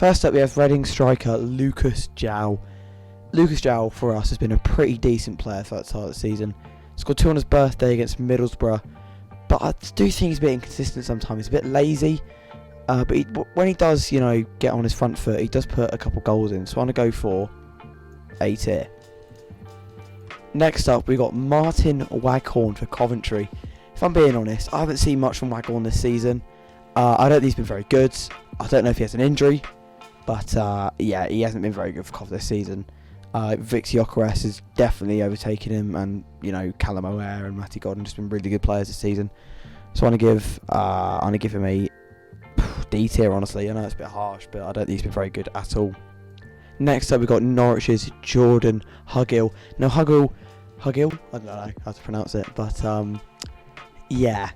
First up, we have Reading striker Lucas João. Lucas João, for us, has been a pretty decent player for that start of the season. Scored 2 on his birthday against Middlesbrough, but I do think he's a bit inconsistent sometimes. He's a bit lazy, but when he does, get on his front foot, he does put a couple goals in. So I'm going to go for A tier. Next up, we got Martin Waghorn for Coventry. If I'm being honest, I haven't seen much from Waghorn this season. I don't think he's been very good. I don't know if he has an injury, but yeah, he hasn't been very good for Cov this season. Vic Gyökeres has definitely overtaken him, and Callum O'Hare and Matty Godden just been really good players this season. So I'm gonna give him a D tier. Honestly, I know it's a bit harsh, but I don't think he's been very good at all. Next up, we've got Norwich's Jordan Hugill. Now Hugill, I don't know how to pronounce it, but yeah,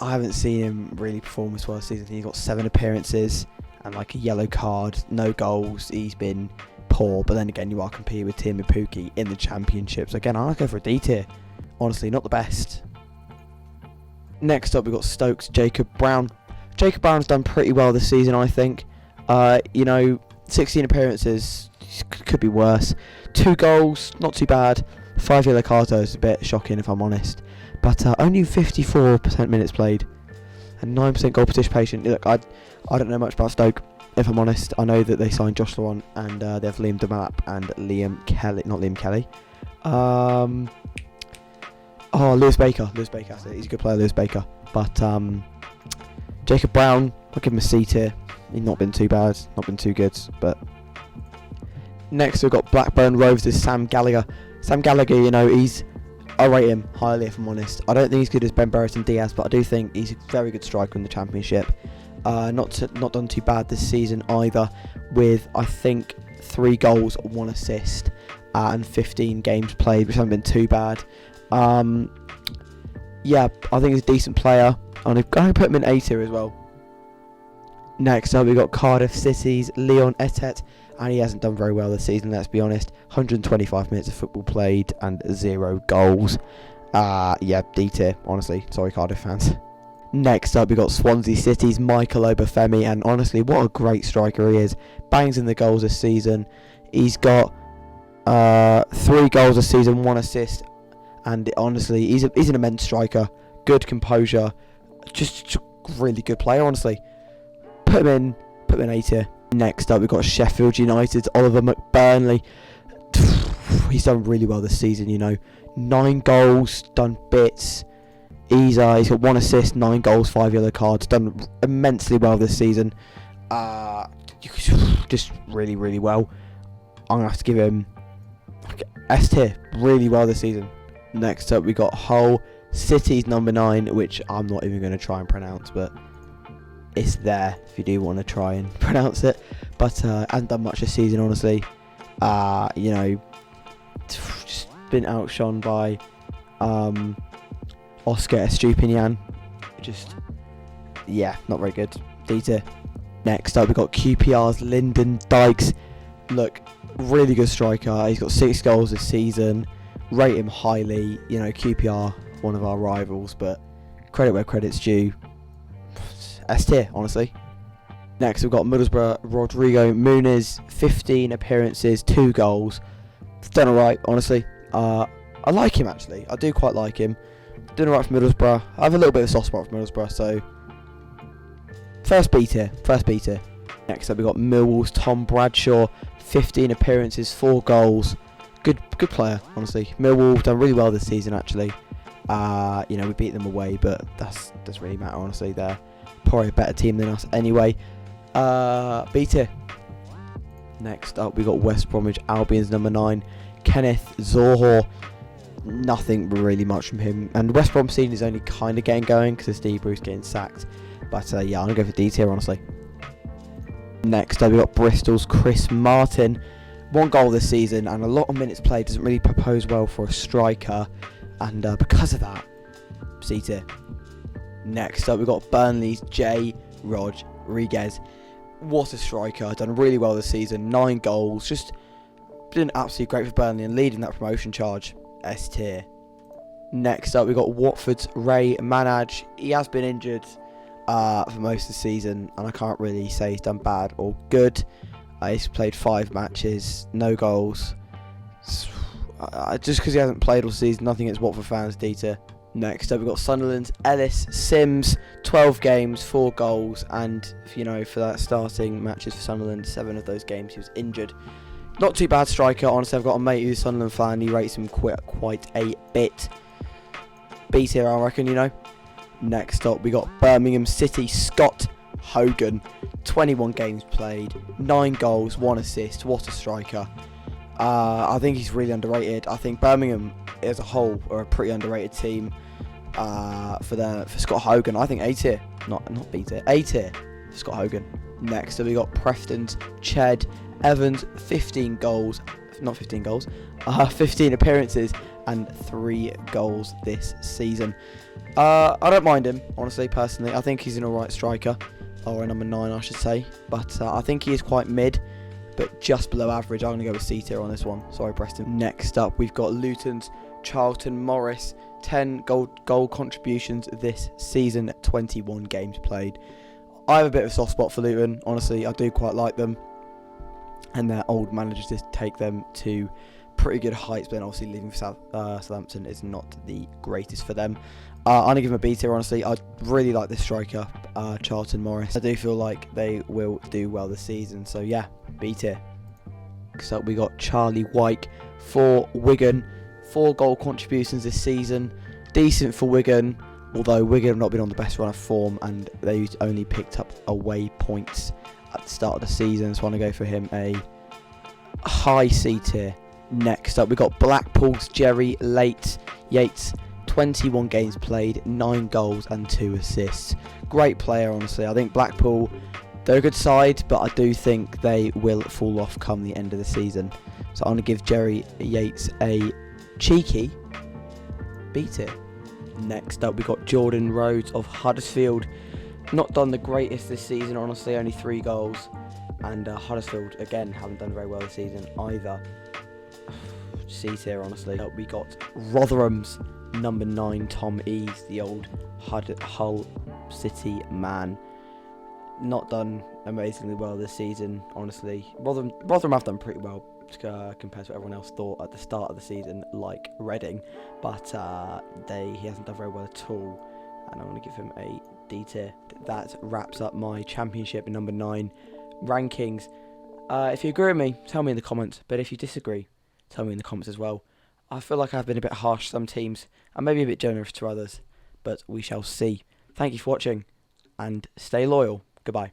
I haven't seen him really perform as well this season. He's got 7 appearances and like a yellow card, no goals. He's been poor, but then again, you are competing with Teemu Pukki in the Championship. So again, I'll go for a D tier. Honestly, not the best. Next up, we've got Stokes' Jacob Brown. Jacob Brown's done pretty well this season, I think. 16 appearances, could be worse. 2 goals, not too bad. 5 yellow cards though is a bit shocking if I'm honest. But only 54% minutes played and 9% goal participation. Look, I don't know much about Stoke, if I'm honest. I know that they signed Josh Laurent and they have Liam Delap and Liam Kelly. Not Liam Kelly. Lewis Baker. Lewis Baker, that's it. He's a good player, Lewis Baker. But Jacob Brown, I'll give him a C tier. He's not been too bad, not been too good. But next we've got Blackburn Rovers' Sam Gallagher. Sam Gallagher, I rate him highly if I'm honest. I don't think he's good as Ben Brereton Diaz, but I do think he's a very good striker in the Championship. Not done too bad this season either, with I think 3 goals, 1 assist, and 15 games played, which haven't been too bad. Yeah, I think he's a decent player. I'm going to put him in A tier as well. Next up, we've got Cardiff City's Leon Etet, and he hasn't done very well this season, let's be honest. 125 minutes of football played and 0 goals. Yeah, D tier, honestly. Sorry, Cardiff fans. Next up, we've got Swansea City's Michael Obafemi, and honestly, what a great striker he is. Bangs in the goals this season. He's got 3 goals this season, 1 assist, and honestly, he's an immense striker. Good composure, just a really good player, honestly. Put him in A tier. Next up, we've got Sheffield United's Oliver McBurnley. He's done really well this season, 9 goals, done bits. He's got 1 assist, 9 goals, 5 yellow cards. Done immensely well this season. Just really, really well. I'm gonna have to give him S tier. Really well this season. Next up, we got Hull City's number 9, which I'm not even going to try and pronounce, but it's there if you do want to try and pronounce it. But hasn't done much this season, honestly. Just been outshone by Oscar Estupinian. Not very good. D tier. Next up, we've got QPR's Lyndon Dykes. Look, really good striker. He's got 6 goals this season. Rate him highly. QPR, one of our rivals, but credit where credit's due. S tier, honestly. Next, we've got Middlesbrough Rodrigo Muniz. 15 appearances, 2 goals. Done alright, honestly. I like him, actually. I do quite like him. Doing alright for Middlesbrough. I have a little bit of a soft spot for Middlesbrough, so first B tier. Next up, we've got Millwall's Tom Bradshaw. 15 appearances, 4 goals. Good player, honestly. Millwall done really well this season, actually. We beat them away, but that doesn't really matter, honestly. They're probably a better team than us anyway. B tier. Next up, we got West Bromwich Albion's number 9, Kenneth Zohore. Nothing really much from him, and West Brom scene is only kind of getting going because Steve Bruce getting sacked. But I'm gonna go for D tier, honestly. Next up, we got Bristol's Chris Martin. 1 goal this season and a lot of minutes played. Doesn't really propose well for a striker, and because of that, C tier. Next up, we've got Burnley's J. Rodriguez. What a striker. Done really well this season. 9 goals. Just been absolutely great for Burnley and leading that promotion charge. S tier. Next up, we've got Watford's Ray Manage. He has been injured, for most of the season, and I can't really say he's done bad or good. He's played 5 matches, no goals. Just because he hasn't played all season, nothing against Watford fans, D-tier. Next up, we've got Sunderland's Ellis Sims, 12 games, 4 goals, and for that starting matches for Sunderland, 7 of those games he was injured. Not too bad striker, honestly. I've got a mate who's a Sunderland fan, he rates him quite a bit. B tier, I reckon, Next up, we got Birmingham City Scott Hogan, 21 games played, 9 goals, 1 assist. What a striker. I think he's really underrated. I think Birmingham as a whole are a pretty underrated team. For Scott Hogan, I think A tier, not B tier, A tier for Scott Hogan. Next up, we got Preston's Ched Evans, 15 appearances and 3 goals this season. I don't mind him, honestly, personally. I think he's an alright striker, or a number 9 I should say, but I think he is quite mid, but just below average. I'm going to go with C tier on this one. Sorry, Preston. Next up, we've got Luton's Charlton Morris, 10 goal contributions this season, 21 games played. I have a bit of a soft spot for Luton, honestly. I do quite like them, and their old managers did take them to pretty good heights, but then obviously leaving for Southampton is not the greatest for them. I'm going to give them a B tier, honestly. I really like this striker, Charlton Morris. I do feel like they will do well this season, so yeah, B tier. Next up, we got Charlie White for Wigan, 4 goal contributions this season. Decent for Wigan, although Wigan have not been on the best run of form, and they only picked up away points at the start of the season, so I want to go for him a high C tier. Next up, we got Blackpool's Jerry Yates, 21 games played, 9 goals and 2 assists. Great player, honestly. I think Blackpool, they're a good side, but I do think they will fall off come the end of the season. So I'm going to give Jerry Yates a cheeky B tier. Next up, we got Jordan Rhodes of Huddersfield. Not done the greatest this season, honestly, only 3 goals. And Huddersfield, again, haven't done very well this season either. C tier, honestly. We got Rotherham's number 9, Tom Eaves, the old Hull City man. Not done amazingly well this season, honestly. Rotherham have done pretty well compared to what everyone else thought at the start of the season, like Reading, but he hasn't done very well at all, and I'm going to give him a D tier. That wraps up my Championship number 9 rankings. If you agree with me, tell me in the comments, but if you disagree, tell me in the comments as well. I feel like I've been a bit harsh to some teams, and maybe a bit generous to others, but we shall see. Thank you for watching, and stay loyal. Goodbye.